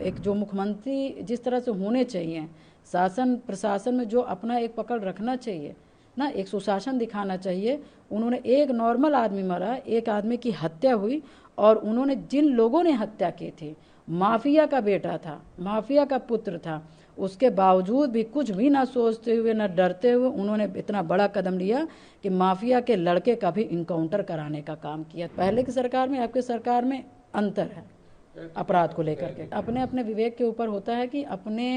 एक जो मुख्यमंत्री जिस तरह से होने चाहिए, शासन प्रशासन में जो अपना एक पकड़ रखना चाहिए ना, एक सुशासन दिखाना चाहिए, उन्होंने एक नॉर्मल आदमी मरा, एक आदमी की हत्या हुई, और उन्होंने जिन लोगों ने हत्या की थी, माफिया का बेटा था, माफिया का पुत्र था, उसके बावजूद भी कुछ भी ना सोचते हुए ना डरते हुए उन्होंने इतना बड़ा कदम लिया कि माफिया के लड़के का भी इनकाउंटर कराने का काम किया। पहले की सरकार में आपकी सरकार में अंतर है अपराध को लेकर के। अपने अपने विवेक के ऊपर होता है कि अपने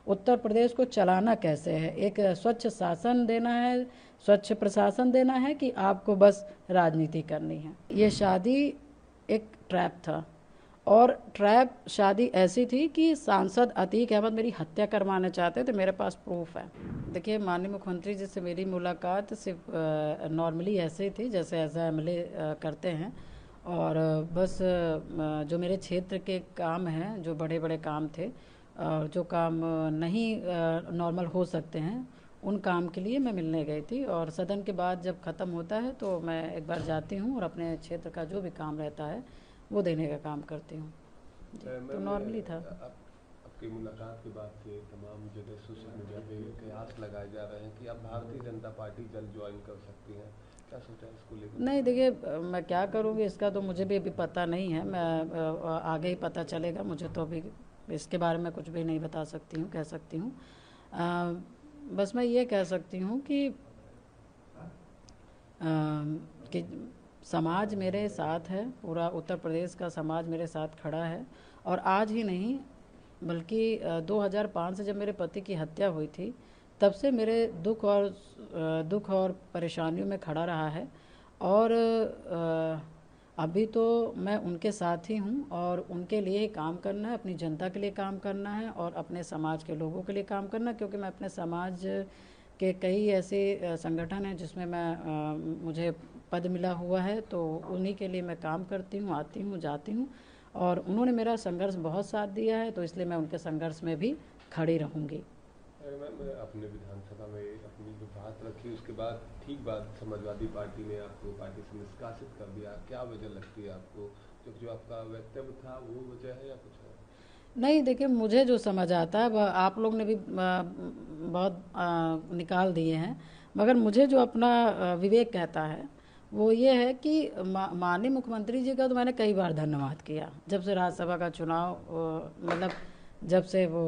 उत्तर प्रदेश को चलाना कैसे है, एक स्वच्छ शासन देना है, स्वच्छ प्रशासन देना है, कि आपको बस राजनीति करनी है। ये शादी एक ट्रैप था, और ट्रैप शादी ऐसी थी कि सांसद अतीक अहमद मेरी हत्या करवाना चाहते थे, मेरे पास प्रूफ है। देखिए, माननीय मुख्यमंत्री जी से मेरी मुलाकात सिर्फ नॉर्मली ऐसे ही थी जैसे एमएलए करते हैं, और बस जो मेरे क्षेत्र के काम हैं, जो बड़े बड़े काम थे और जो काम नहीं नॉर्मल हो सकते हैं, उन काम के लिए मैं मिलने गई थी। और सदन के बाद जब ख़त्म होता है तो मैं एक बार जाती हूँ और अपने क्षेत्र का जो भी काम रहता है वो देने का काम करती हूँ। तो नॉर्मली था। आपकी मुलाकात के बाद से तमाम जगह सोशल मीडिया पे कयास लगाए जा रहे हैं कि आप भारतीय जनता पार्टी जल्द ज्वाइन कर सकती हैं, क्या सोचा है इसको लेकर? नहीं, देखिए, मैं क्या करूँगी इसका तो मुझे भी अभी पता नहीं है, मैं आगे ही पता चलेगा। मुझे तो अभी इसके बारे में कुछ भी नहीं बता सकती हूँ, कह सकती हूँ। बस मैं ये कह सकती हूँ कि समाज मेरे साथ है, पूरा उत्तर प्रदेश का समाज मेरे साथ खड़ा है। और आज ही नहीं बल्कि 2005 से जब मेरे पति की हत्या हुई थी तब से मेरे दुख और परेशानियों में खड़ा रहा है। और अभी तो मैं उनके साथ ही हूँ, और उनके लिए ही काम करना है, अपनी जनता के लिए काम करना है और अपने समाज के लोगों के लिए काम करना है, क्योंकि मैं अपने समाज के कई ऐसे संगठन हैं जिसमें मैं मुझे पद मिला हुआ है, तो उन्हीं के लिए मैं काम करती हूँ, आती हूँ, जाती हूँ। और उन्होंने मेरा संघर्ष बहुत साथ दिया है, तो इसलिए मैं उनके संघर्ष में भी खड़ी रहूँगी। मैं अपने विधानसभा में अपनी जो बात रखी उसके बाद ठीक बाद समाजवादी पार्टी ने आपको पार्टी से निष्कासित कर दिया, क्या वजह लगती है आपको? जो आपका वक्तव्य था वो वजह है या कुछ है? नहीं, देखिए, मुझे जो समझ आता है वह आप लोग ने भी बहुत निकाल दिए हैं, मगर मुझे जो अपना विवेक कहता है वो ये है कि माननीय मुख्यमंत्री जी का तो मैंने कई बार धन्यवाद किया। जब से राज्यसभा का चुनाव मतलब जब से वो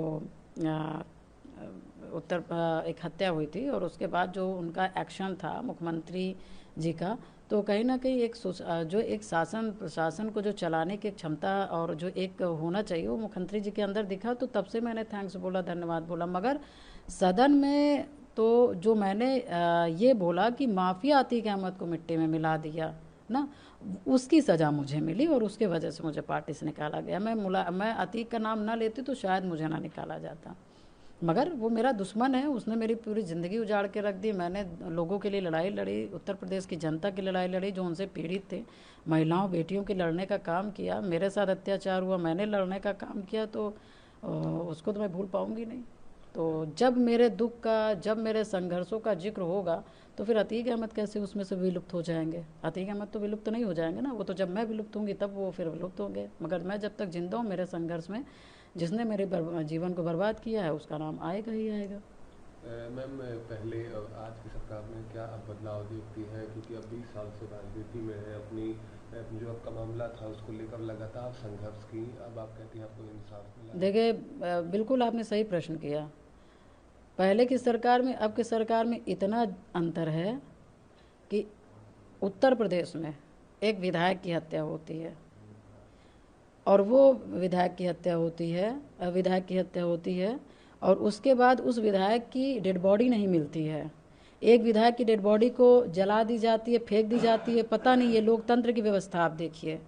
एक हत्या हुई थी और उसके बाद जो उनका एक्शन था मुख्यमंत्री जी का, तो कहीं ना कहीं जो एक शासन प्रशासन को जो चलाने की क्षमता और जो एक होना चाहिए वो मुख्यमंत्री जी के अंदर दिखा, तो तब से मैंने थैंक्स बोला, धन्यवाद बोला। मगर सदन में तो जो मैंने ये बोला कि माफिया अतीक अहमद को मिट्टी में मिला दिया ना, उसकी सज़ा मुझे मिली और उसके वजह से मुझे पार्टी से निकाला गया। मैं अतीक का नाम ना लेती तो शायद मुझे ना निकाला जाता, मगर वो मेरा दुश्मन है, उसने मेरी पूरी ज़िंदगी उजाड़ के रख दी। मैंने लोगों के लिए लड़ाई लड़ी, उत्तर प्रदेश की जनता की लड़ाई लड़ी जो उनसे पीड़ित थे, महिलाओं बेटियों के लड़ने का काम किया, मेरे साथ अत्याचार हुआ, मैंने लड़ने का काम किया, तो उसको तो मैं भूल पाऊँगी नहीं। तो जब मेरे दुख का, जब मेरे संघर्षों का जिक्र होगा तो फिर अतीक अहमद कैसे उसमें से विलुप्त हो जाएंगे? अतीक अहमद तो विलुप्त नहीं हो जाएंगे ना, वो तो जब मैं विलुप्त होंगी तब वो फिर विलुप्त होंगे। मगर मैं जब तक जिंदा हूँ मेरे संघर्ष में, जिसने मेरे जीवन को बर्बाद किया है उसका नाम आएगा ही आएगा। मैम, पहले और आज की सरकार में क्या आप बदलाव देखती हैं? क्योंकि अब 20 साल से राजनीति में है, अपनी जो आपका मामला था उसको लेकर लगातार संघर्ष की, अब आप कहती हैं आपको इंसाफ मिला? देखिए, बिल्कुल आपने सही प्रश्न किया। पहले की सरकार में अब की सरकार में इतना अंतर है कि उत्तर प्रदेश में एक विधायक की हत्या होती है और वो विधायक की हत्या होती है और उसके बाद उस विधायक की डेड बॉडी नहीं मिलती है। एक विधायक की डेड बॉडी को जला दी जाती है, फेंक दी जाती है। पता नहीं, ये लोकतंत्र की व्यवस्था आप देखिए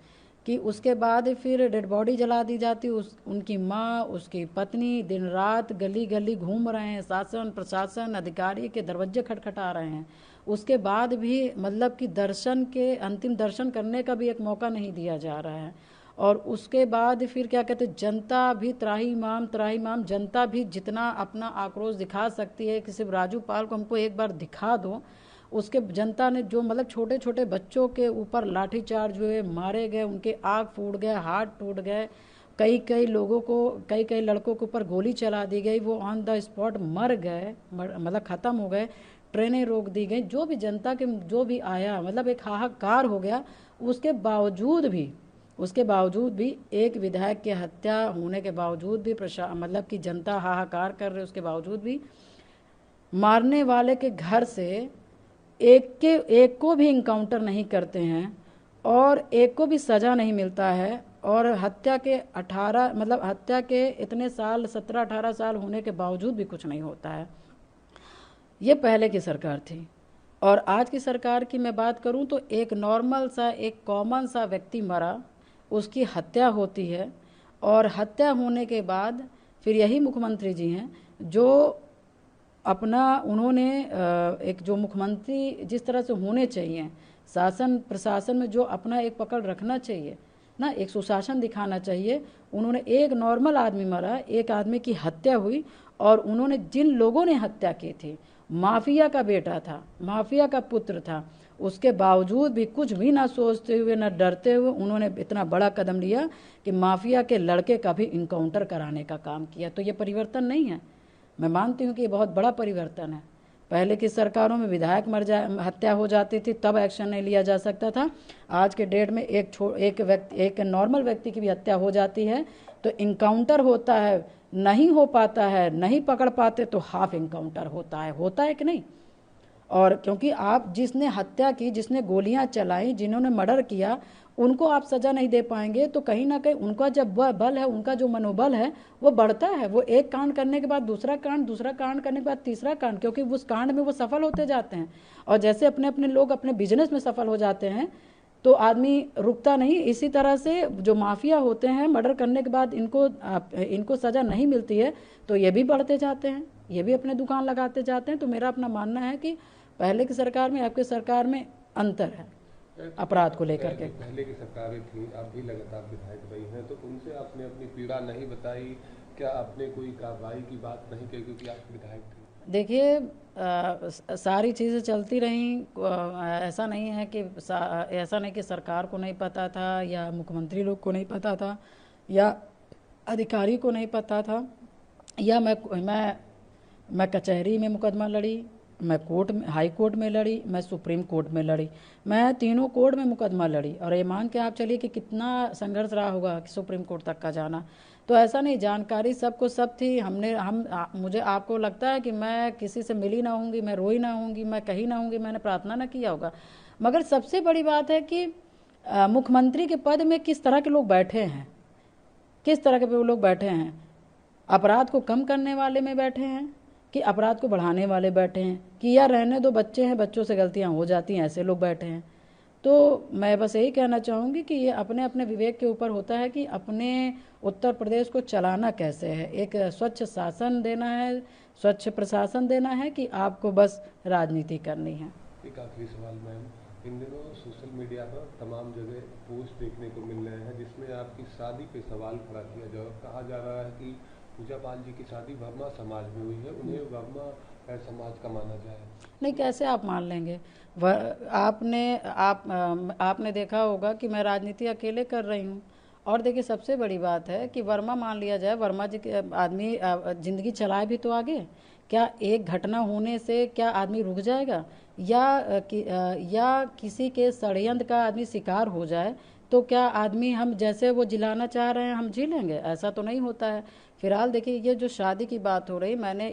कि उसके बाद फिर डेड बॉडी जला दी जाती है। उनकी माँ, उसकी पत्नी दिन रात गली गली घूम रहे हैं, शासन प्रशासन अधिकारी के दरवाजे खटखटा रहे हैं। उसके बाद भी मतलब कि दर्शन के अंतिम दर्शन करने का भी एक मौका नहीं दिया जा रहा है। और उसके बाद फिर क्या कहते हैं, जनता भी त्राहीमाम जनता भी जितना अपना आक्रोश दिखा सकती है कि सिर्फ राजू पाल को हमको एक बार दिखा दो। उसके जनता ने जो मतलब छोटे छोटे बच्चों के ऊपर लाठीचार्ज हुए, मारे गए, उनके आँख फूट गए, हाथ टूट गए, कई कई लोगों को, कई कई लड़कों के ऊपर गोली चला दी गई, वो ऑन द स्पॉट मर गए, मतलब ख़त्म हो गए, ट्रेनें रोक दी गई, जो भी जनता के जो भी आया, मतलब एक हाहाकार हो गया। उसके बावजूद भी एक विधायक की हत्या होने के बावजूद भी मतलब कि जनता हाहाकार कर रही, उसके बावजूद भी मारने वाले के घर से एक को भी इनकाउंटर नहीं करते हैं और एक को भी सज़ा नहीं मिलता है। और हत्या के इतने साल, 17-18 साल होने के बावजूद भी कुछ नहीं होता है। ये पहले की सरकार थी। और आज की सरकार की मैं बात करूं तो एक नॉर्मल सा, एक कॉमन सा व्यक्ति मरा, उसकी हत्या होती है और हत्या होने के बाद फिर यही मुख्यमंत्री जी हैं जो उन्होंने एक जो मुख्यमंत्री जिस तरह से होने चाहिए, शासन प्रशासन में जो अपना एक पकड़ रखना चाहिए ना, एक सुशासन दिखाना चाहिए, उन्होंने एक नॉर्मल आदमी मरा, एक आदमी की हत्या हुई और उन्होंने जिन लोगों ने हत्या की थी, माफिया का बेटा था, माफिया का पुत्र था, उसके बावजूद भी कुछ भी ना सोचते हुए ना डरते हुए उन्होंने इतना बड़ा कदम लिया कि माफिया के लड़के का भी इनकाउंटर कराने का काम किया। तो ये परिवर्तन नहीं है, मैं मानती हूँ कि ये बहुत बड़ा परिवर्तन है। पहले की सरकारों में विधायक हत्या हो जाती थी तब एक्शन नहीं लिया जा सकता था। आज के डेट में एक नॉर्मल व्यक्ति की भी हत्या हो जाती है तो इनकाउंटर होता है, नहीं हो पाता है, नहीं पकड़ पाते तो हाफ इनकाउंटर होता है कि नहीं। और क्योंकि आप जिसने हत्या की, जिसने गोलियां चलाई, जिन्होंने मर्डर किया, उनको आप सजा नहीं दे पाएंगे तो कहीं ना कहीं उनका जब बल है, उनका जो मनोबल है वो बढ़ता है। वो एक कांड करने के बाद दूसरा कांड करने के बाद तीसरा कांड, क्योंकि उस कांड में वो सफल होते जाते हैं। और जैसे अपने अपने लोग अपने बिजनेस में सफल हो जाते हैं तो आदमी रुकता नहीं। इसी तरह से जो माफिया होते हैं, मर्डर करने के बाद इनको सजा नहीं मिलती है तो ये भी बढ़ते जाते हैं, ये भी अपने दुकान लगाते जाते हैं। तो मेरा अपना मानना है कि पहले की सरकार में आपकी सरकार में अंतर है अपराध को लेकर के। पहले की सरकारें थी, आप भी लगातार विधायक रही हैं, तो उनसे आपने अपनी पीड़ा नहीं बताई, क्या आपने कोई कार्रवाई की बात नहीं की क्योंकि आप विधायक थे? देखिए, सारी चीज़ें चलती रहीं, ऐसा नहीं कि सरकार को नहीं पता था या मुख्यमंत्री लोग को नहीं पता था या अधिकारी को नहीं पता था, या मैं कचहरी में मुकदमा लड़ी, मैं हाई कोर्ट में लड़ी, मैं सुप्रीम कोर्ट में लड़ी, मैं तीनों कोर्ट में मुकदमा लड़ी। और ये मान के आप चलिए कि कितना संघर्ष रहा होगा कि सुप्रीम कोर्ट तक का जाना। तो ऐसा नहीं, जानकारी सबको सब थी। मुझे आपको लगता है कि मैं किसी से मिली ना होंगी, मैं रोई ना होंगी, मैं कहीं ना होंगी, मैंने प्रार्थना ना किया होगा। मगर सबसे बड़ी बात है कि मुख्यमंत्री के पद में किस तरह के लोग बैठे हैं, किस तरह के लोग बैठे हैं। अपराध को कम करने वाले में बैठे हैं कि अपराध को बढ़ाने वाले बैठे हैं कि यार रहने दो, बच्चे हैं, बच्चों से गलतियां हो जाती हैं, ऐसे लोग बैठे हैं। तो मैं बस यही कहना चाहूँगी कि ये अपने अपने विवेक के ऊपर होता है कि अपने उत्तर प्रदेश को चलाना कैसे है। एक स्वच्छ शासन देना है, स्वच्छ प्रशासन देना है कि आपको बस राजनीति करनी है। एक आखिरी सवाल मैम, इन दिनों सोशल मीडिया पर तमाम जगह पोस्ट देखने को मिल रहे हैं जिसमें आपकी शादी पे सवाल खड़ा किया जा, कहा जा रहा है कि पूजा पाल जी की शादी वर्मा समाज में हुई है, उन्हें वर्मा समाज का माना जाए। नहीं, कैसे आप मान लेंगे? आपने देखा होगा कि मैं राजनीति अकेले कर रही हूँ। और देखिए, सबसे बड़ी बात है कि वर्मा मान लिया जाए, वर्मा जी के आदमी जिंदगी चलाए भी तो आगे। क्या एक घटना होने से क्या आदमी रुक जाएगा? या किसी के षड्यंत्र का आदमी शिकार हो जाए तो क्या आदमी हम जैसे वो जिलाना चाह रहे हैं हम जी लेंगे? ऐसा तो नहीं होता है। फिलहाल देखिए, ये जो शादी की बात हो रही, मैंने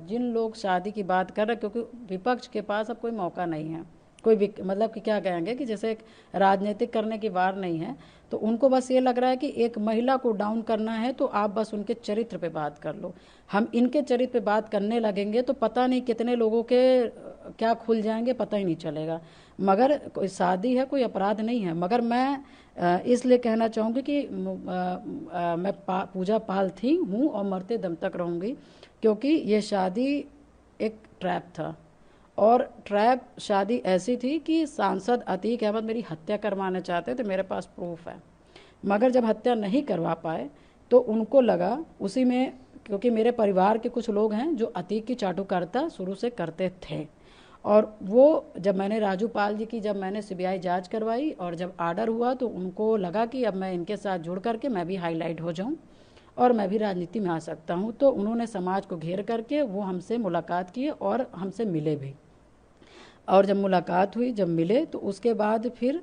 जिन लोग शादी की बात कर रहे, क्योंकि विपक्ष के पास अब कोई मौका नहीं है, कोई भी मतलब कि क्या कहेंगे कि जैसे एक राजनीतिक करने की बार नहीं है, तो उनको बस ये लग रहा है कि एक महिला को डाउन करना है तो आप बस उनके चरित्र पे बात कर लो। हम इनके चरित्र पे बात करने लगेंगे तो पता नहीं कितने लोगों के क्या खुल जाएंगे, पता ही नहीं चलेगा। मगर कोई शादी है, कोई अपराध नहीं है। मगर मैं इसलिए कहना चाहूँगी कि मैं पूजा पाल थी, हूँ और मरते दम तक रहूँगी, क्योंकि ये शादी एक ट्रैप था। और ट्रैप शादी ऐसी थी कि सांसद अतीक अहमद मेरी हत्या करवाना चाहते थे, मेरे पास प्रूफ है। मगर जब हत्या नहीं करवा पाए तो उनको लगा उसी में, क्योंकि मेरे परिवार के कुछ लोग हैं जो अतीक की चाटुकारिता शुरू से करते थे और वो जब मैंने राजूपाल जी की जब मैंने सीबीआई जांच करवाई और जब आर्डर हुआ तो उनको लगा कि अब मैं इनके साथ जुड़ करके मैं भी हाईलाइट हो जाऊं और मैं भी राजनीति में आ सकता हूं। तो उन्होंने समाज को घेर करके वो हमसे मुलाकात किए और हमसे मिले भी। और जब मुलाकात हुई, जब मिले, तो उसके बाद फिर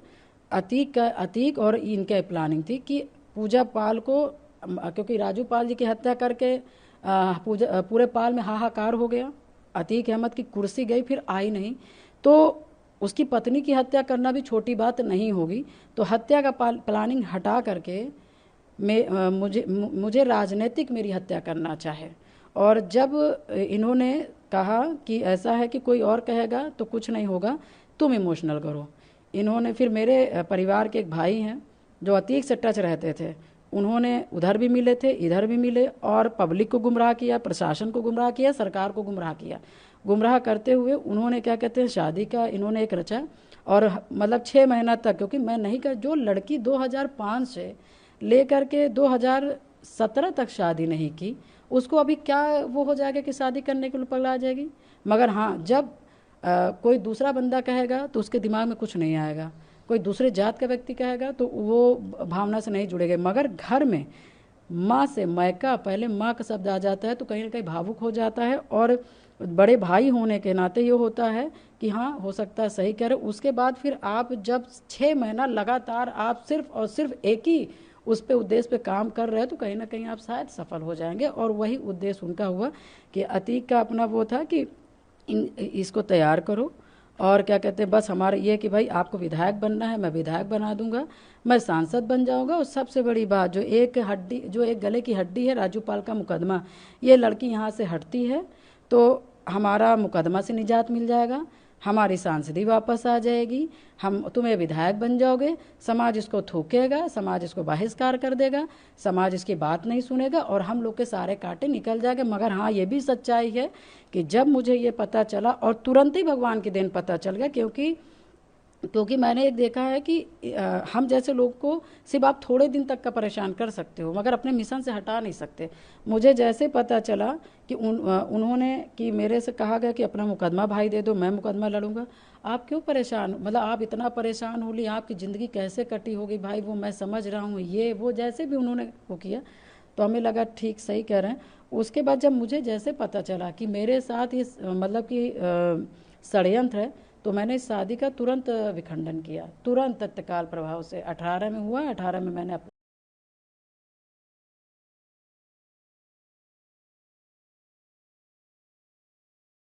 अतीक और इनके प्लानिंग थी कि पूजा पाल को, क्योंकि राजू पाल जी की हत्या करके पूरे पाल में हाहाकार हो गया। अतीक अहमद की कुर्सी गई, फिर आई नहीं, तो उसकी पत्नी की हत्या करना भी छोटी बात नहीं होगी। तो हत्या का प्लानिंग हटा करके मुझे राजनीतिक मेरी हत्या करना चाहे। और जब इन्होंने कहा कि ऐसा है कि कोई और कहेगा तो कुछ नहीं होगा, तुम इमोशनल करो, इन्होंने फिर मेरे परिवार के एक भाई हैं जो अतीक से टच रहते थे, उन्होंने उधर भी मिले थे, इधर भी मिले और पब्लिक को गुमराह किया, प्रशासन को गुमराह किया, सरकार को गुमराह किया। गुमराह करते हुए उन्होंने क्या कहते हैं शादी का इन्होंने एक रचा और मतलब 6 महीना तक, क्योंकि मैं नहीं कर, जो लड़की 2005 से लेकर के 2017 तक शादी नहीं की, उसको अभी क्या वो हो जाएगा कि शादी करने के लिए पगला जाएगी। मगर हाँ, जब कोई दूसरा बंदा कहेगा तो उसके दिमाग में कुछ नहीं आएगा, कोई दूसरे जात का व्यक्ति कहेगा तो वो भावना से नहीं जुड़ेगा। मगर घर में माँ से मैका, पहले माँ का शब्द आ जाता है तो कहीं ना कहीं भावुक हो जाता है। और बड़े भाई होने के नाते ये होता है कि हाँ हो सकता है सही कह रहे। उसके बाद फिर आप जब 6 महीना लगातार आप सिर्फ और सिर्फ एक ही उस पे उद्देश्य पे काम कर रहे हैं तो कहीं ना कहीं आप शायद सफल हो जाएंगे। और वही उद्देश्य उनका हुआ कि अतीक का अपना वो था कि इसको तैयार करो और क्या कहते हैं, बस हमारा ये कि भाई आपको विधायक बनना है, मैं विधायक बना दूंगा, मैं सांसद बन जाऊंगा। और सबसे बड़ी बात, जो एक गले की हड्डी है राजूपाल का मुकदमा, ये लड़की यहाँ से हटती है तो हमारा मुकदमा से निजात मिल जाएगा, हमारी सांसदी वापस आ जाएगी, हम तुम्हें विधायक बन जाओगे, समाज इसको थूकेगा, समाज इसको बहिष्कार कर देगा, समाज इसकी बात नहीं सुनेगा और हम लोग के सारे कांटे निकल जाएंगे। मगर हाँ, ये भी सच्चाई है कि जब मुझे ये पता चला, और तुरंत ही भगवान के दिन पता चल गया, क्योंकि मैंने एक देखा है कि हम जैसे लोग को सिर्फ आप थोड़े दिन तक का परेशान कर सकते हो मगर अपने मिशन से हटा नहीं सकते। मुझे जैसे पता चला कि उन्होंने कि मेरे से कहा गया कि अपना मुकदमा भाई दे दो, मैं मुकदमा लड़ूंगा। आप क्यों परेशान, मतलब आप इतना परेशान हो ली, आपकी ज़िंदगी कैसे कटी होगी भाई, वो मैं समझ रहा हूँ, ये वो जैसे भी उन्होंने वो किया तो हमें लगा ठीक सही कह रहे हैं। उसके बाद जब मुझे जैसे पता चला कि मेरे साथ ये मतलब कि षड्यंत्र है तो मैंने इस शादी का तुरंत विखंडन किया, तुरंत तत्काल प्रभाव से। 18 में हुआ, 18 में मैंने